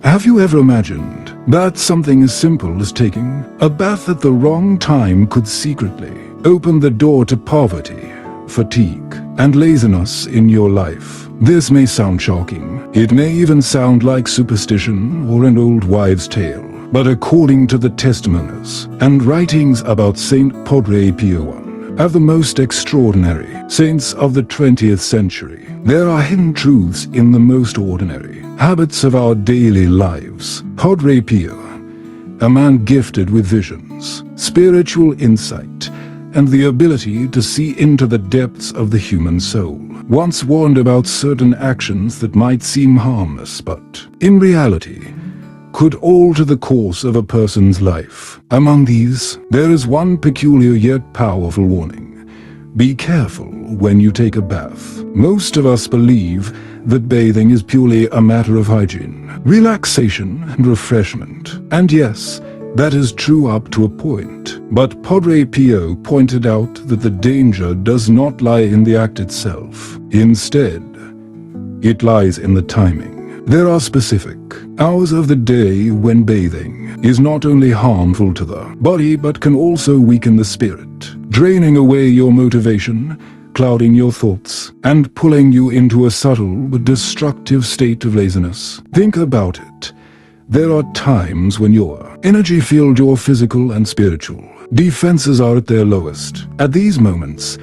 Have you ever imagined that something as simple as taking a bath at the wrong time could secretly open the door to poverty, fatigue, and laziness in your life? This may sound shocking. It may even sound like superstition or an old wives' tale. But according to the testimonies and writings about Saint Padre Pio, one of the most extraordinary saints of the 20th century, there are hidden truths in the most ordinary habits of our daily lives. Padre Pio, a man gifted with visions, spiritual insight, and the ability to see into the depths of the human soul, once warned about certain actions that might seem harmless but, in reality, could alter the course of a person's life. Among these, there is one peculiar yet powerful warning. Be careful when you take a bath. Most of us believe that bathing is purely a matter of hygiene, relaxation, and refreshment. And yes, that is true up to a point. But Padre Pio pointed out that the danger does not lie in the act itself. Instead, it lies in the timing. There are specific hours of the day when bathing is not only harmful to the body but can also weaken the spirit, draining away your motivation, clouding your thoughts, and pulling you into a subtle but destructive state of laziness. Think about it. There are times when your energy-filled, your physical and spiritual defenses are at their lowest. At these moments,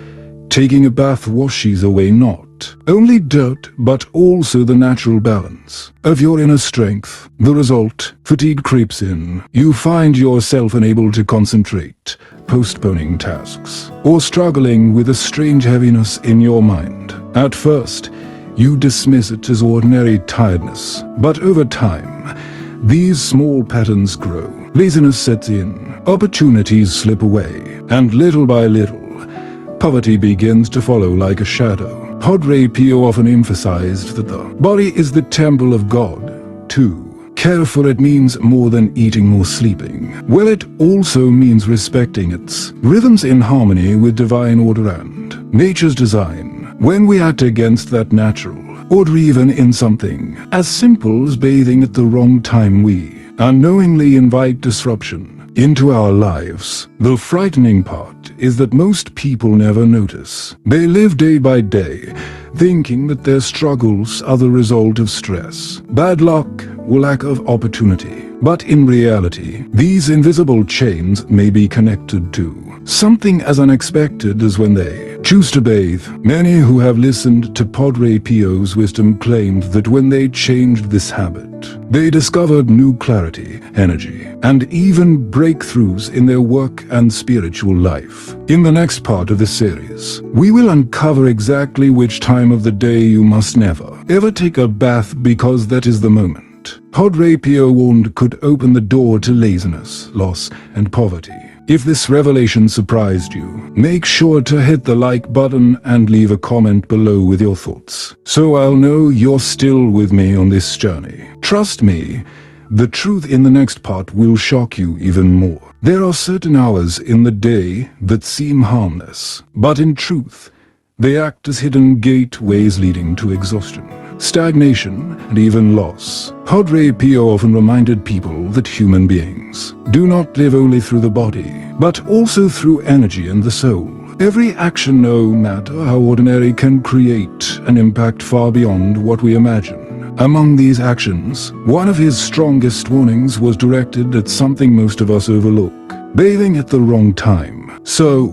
taking a bath washes away not only dirt, but also the natural balance of your inner strength. The result, fatigue creeps in. You find yourself unable to concentrate, postponing tasks, or struggling with a strange heaviness in your mind. At first, you dismiss it as ordinary tiredness, but over time, these small patterns grow. Laziness sets in, opportunities slip away, and little by little, poverty begins to follow like a shadow. Padre Pio often emphasized that the body is the temple of God. To care for it means more than eating or sleeping. Well, it also means respecting its rhythms in harmony with divine order and nature's design. When we act against that natural order, even in something as simple as bathing at the wrong time, we unknowingly invite disruption into our lives. The frightening part is that most people never notice. They live day by day, thinking that their struggles are the result of stress, bad luck, or lack of opportunity. But in reality, these invisible chains may be connected to something as unexpected as when they choose to bathe. Many who have listened to Padre Pio's wisdom claimed that when they changed this habit, they discovered new clarity, energy, and even breakthroughs in their work and spiritual life. In the next part of this series, we will uncover exactly which time of the day you must never, ever take a bath, because that is the moment Padre Pio warned could open the door to laziness, loss, and poverty. If this revelation surprised you, make sure to hit the like button and leave a comment below with your thoughts, so I'll know you're still with me on this journey. Trust me, the truth in the next part will shock you even more. There are certain hours in the day that seem harmless, but in truth, they act as hidden gateways leading to exhaustion, stagnation, and even loss. Padre Pio often reminded people that human beings do not live only through the body, but also through energy and the soul. Every action, no matter how ordinary, can create an impact far beyond what we imagine. Among these actions, one of his strongest warnings was directed at something most of us overlook: bathing at the wrong time. So,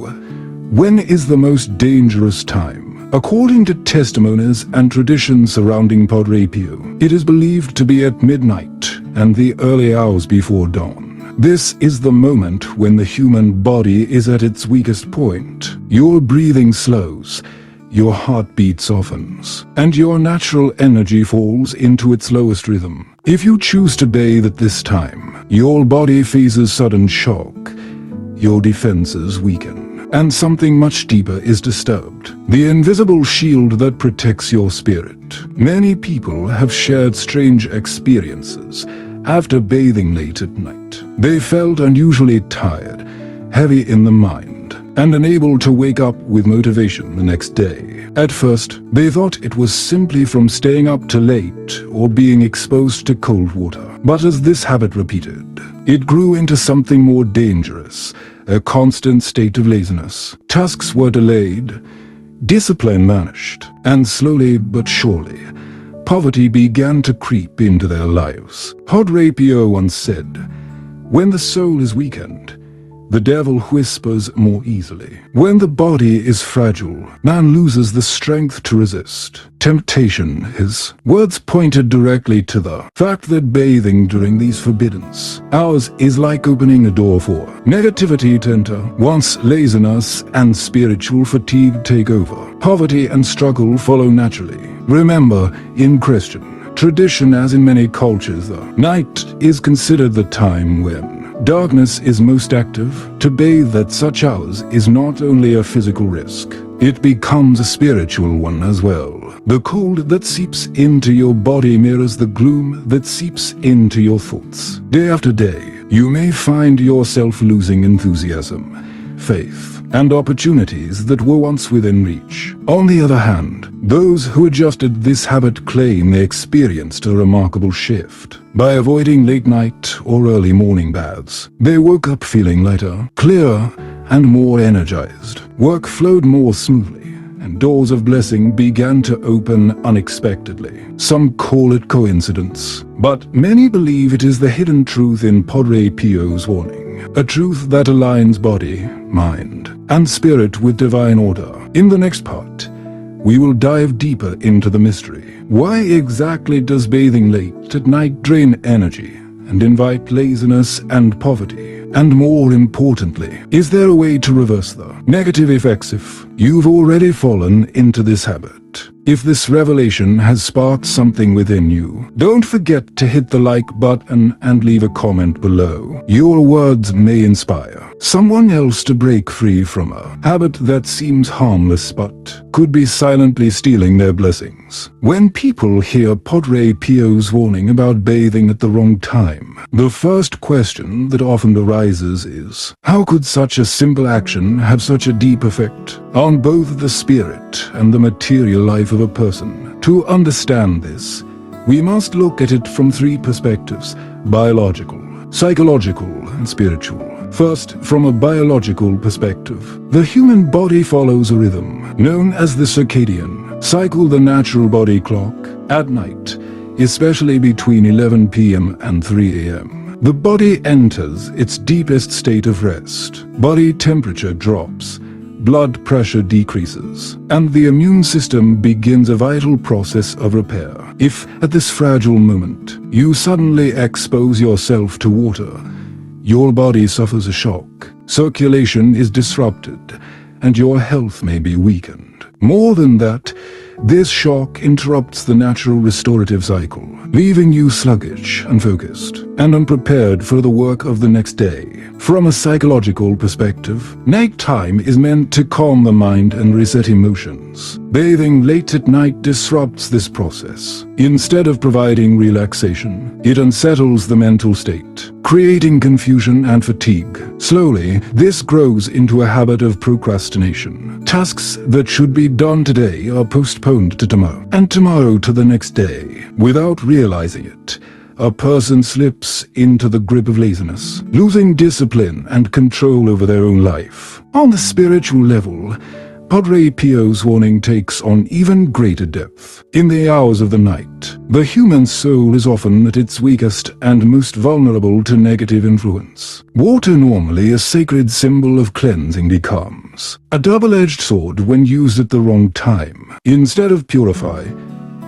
when is the most dangerous time? According to testimonies and traditions surrounding Padre Pio, it is believed to be at midnight and the early hours before dawn. This is the moment when the human body is at its weakest point. Your breathing slows, your heartbeat softens, and your natural energy falls into its lowest rhythm. If you choose to bathe at this time, your body faces sudden shock, your defenses weaken, and something much deeper is disturbed: the invisible shield that protects your spirit. Many people have shared strange experiences after bathing late at night. They felt unusually tired, heavy in the mind, and unable to wake up with motivation the next day. At first, they thought it was simply from staying up too late or being exposed to cold water. But as this habit repeated, it grew into something more dangerous, a constant state of laziness. Tasks were delayed, discipline vanished, and slowly but surely, poverty began to creep into their lives. Padre Pio once said, "When the soul is weakened, the devil whispers more easily. When the body is fragile, man loses the strength to resist temptation." His words pointed directly to the fact that bathing during these forbidden hours is like opening a door for negativity to enter. Once laziness and spiritual fatigue take over, poverty and struggle follow naturally. Remember, in Christian tradition, as in many cultures, the night is considered the time when darkness is most active. To bathe at such hours is not only a physical risk, it becomes a spiritual one as well. The cold that seeps into your body mirrors the gloom that seeps into your thoughts. Day after day, you may find yourself losing enthusiasm, faith, and opportunities that were once within reach. On the other hand, those who adjusted this habit claim they experienced a remarkable shift. By avoiding late night or early morning baths, they woke up feeling lighter, clearer, and more energized. Work flowed more smoothly, and doors of blessing began to open unexpectedly. Some call it coincidence, but many believe it is the hidden truth in Padre Pio's warning, a truth that aligns body, mind, and spirit with divine order. In the next part, we will dive deeper into the mystery. Why exactly does bathing late at night drain energy and invite laziness and poverty? And more importantly, is there a way to reverse the negative effects if you've already fallen into this habit? If this revelation has sparked something within you, don't forget to hit the like button and leave a comment below. Your words may inspire someone else to break free from a habit that seems harmless but could be silently stealing their blessings. When people hear Padre Pio's warning about bathing at the wrong time, the first question that often arises is, how could such a simple action have such a deep effect on both the spirit and the material life of a person? To understand this, we must look at it from three perspectives: biological, psychological, and spiritual. First, from a biological perspective, the human body follows a rhythm known as the circadian cycle, the natural body clock. At night, especially between 11 p.m. and 3 a.m., the body enters its deepest state of rest. Body temperature drops, blood pressure decreases, and the immune system begins a vital process of repair. If, at this fragile moment, you suddenly expose yourself to water, your body suffers a shock, circulation is disrupted, and your health may be weakened. More than that, this shock interrupts the natural restorative cycle, leaving you sluggish, unfocused, and unprepared for the work of the next day. From a psychological perspective, nighttime is meant to calm the mind and reset emotions. Bathing late at night disrupts this process. Instead of providing relaxation, it unsettles the mental state, creating confusion and fatigue. Slowly, this grows into a habit of procrastination. Tasks that should be done today are postponed to tomorrow, and tomorrow to the next day. Without realizing it, a person slips into the grip of laziness, losing discipline and control over their own life. On the spiritual level, Padre Pio's warning takes on even greater depth. In the hours of the night, the human soul is often at its weakest and most vulnerable to negative influence. Water, normally a sacred symbol of cleansing, becomes a double-edged sword when used at the wrong time. Instead of purify,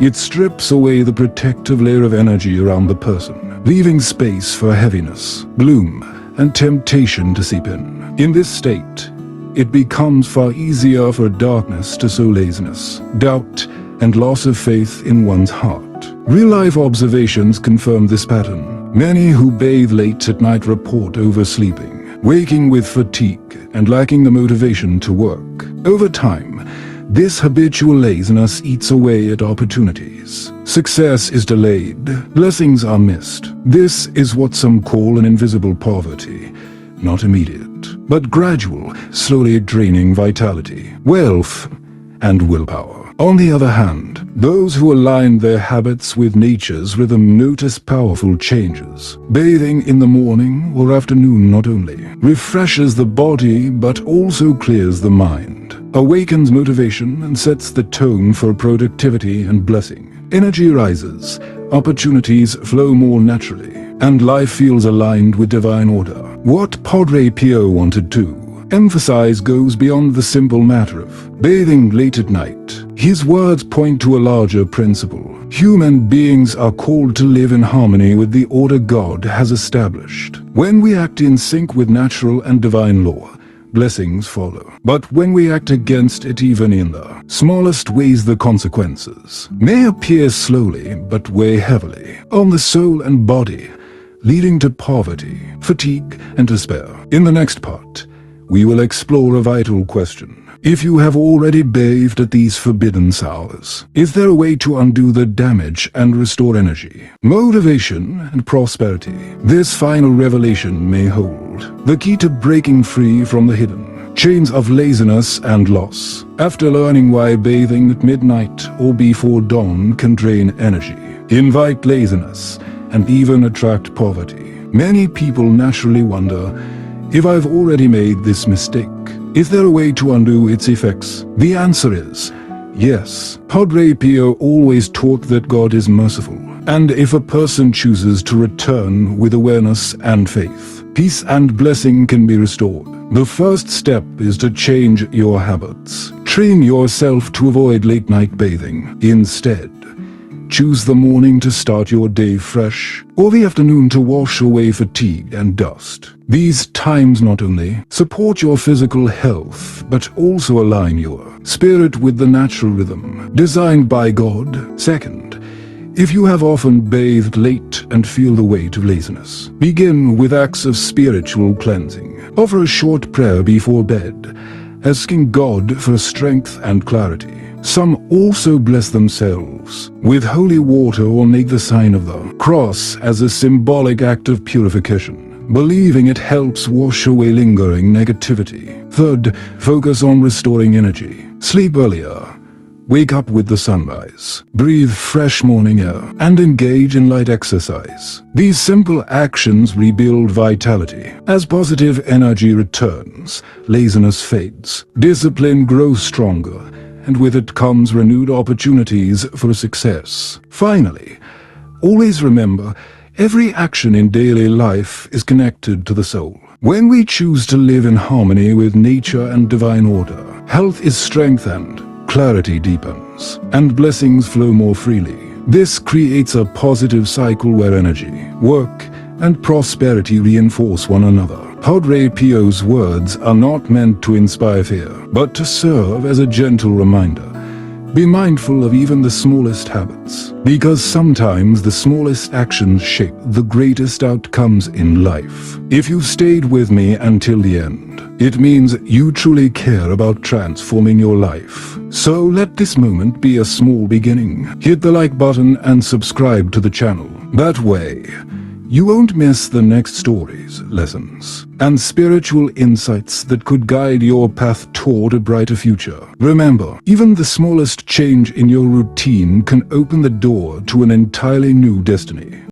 it strips away the protective layer of energy around the person, leaving space for heaviness, gloom, and temptation to seep in. In this state, it becomes far easier for darkness to sow laziness, doubt, and loss of faith in one's heart. Real-life observations confirm this pattern. Many who bathe late at night report oversleeping, waking with fatigue, and lacking the motivation to work. Over time, this habitual laziness eats away at opportunities. Success is delayed, blessings are missed. This is what some call an invisible poverty, not immediate, but gradual, slowly draining vitality, wealth, and willpower. On the other hand, those who align their habits with nature's rhythm notice powerful changes. Bathing in the morning or afternoon not only refreshes the body but also clears the mind, awakens motivation, and sets the tone for productivity and blessing. Energy rises, opportunities flow more naturally, and life feels aligned with divine order. What Padre Pio wanted to emphasize goes beyond the simple matter of bathing late at night. His words point to a larger principle. Human beings are called to live in harmony with the order God has established. When we act in sync with natural and divine law, blessings follow. But when we act against it, even in the smallest ways, the consequences may appear slowly but weigh heavily on the soul and body, leading to poverty, fatigue, and despair. In the next part, we will explore a vital question. If you have already bathed at these forbidden hours, is there a way to undo the damage and restore energy, motivation, and prosperity? This final revelation may hold the key to breaking free from the hidden chains of laziness and loss. After learning why bathing at midnight or before dawn can drain energy, invite laziness, and even attract poverty, many people naturally wonder, if I've already made this mistake, is there a way to undo its effects? The answer is yes. Padre Pio always taught that God is merciful, and if a person chooses to return with awareness and faith, peace and blessing can be restored. The first step is to change your habits. Train yourself to avoid late-night bathing. Instead, choose the morning to start your day fresh, or the afternoon to wash away fatigue and dust. These times not only support your physical health, but also align your spirit with the natural rhythm designed by God. Second, if you have often bathed late and feel the weight of laziness, begin with acts of spiritual cleansing. Offer a short prayer before bed, asking God for strength and clarity. Some also bless themselves with holy water or make the sign of the cross as a symbolic act of purification, believing it helps wash away lingering negativity. Third, focus on restoring energy. Sleep earlier. Wake up with the sunrise, breathe fresh morning air, and engage in light exercise. These simple actions rebuild vitality. As positive energy returns, laziness fades, discipline grows stronger, and with it comes renewed opportunities for success. Finally, always remember, every action in daily life is connected to the soul. When we choose to live in harmony with nature and divine order, health is strengthened, clarity deepens, and blessings flow more freely. This creates a positive cycle where energy, work, and prosperity reinforce one another. Padre Pio's words are not meant to inspire fear, but to serve as a gentle reminder. Be mindful of even the smallest habits, because sometimes the smallest actions shape the greatest outcomes in life. If you stayed with me until the end, it means you truly care about transforming your life. So let this moment be a small beginning. Hit the like button and subscribe to the channel. That way, you won't miss the next stories, lessons, and spiritual insights that could guide your path toward a brighter future. Remember, even the smallest change in your routine can open the door to an entirely new destiny.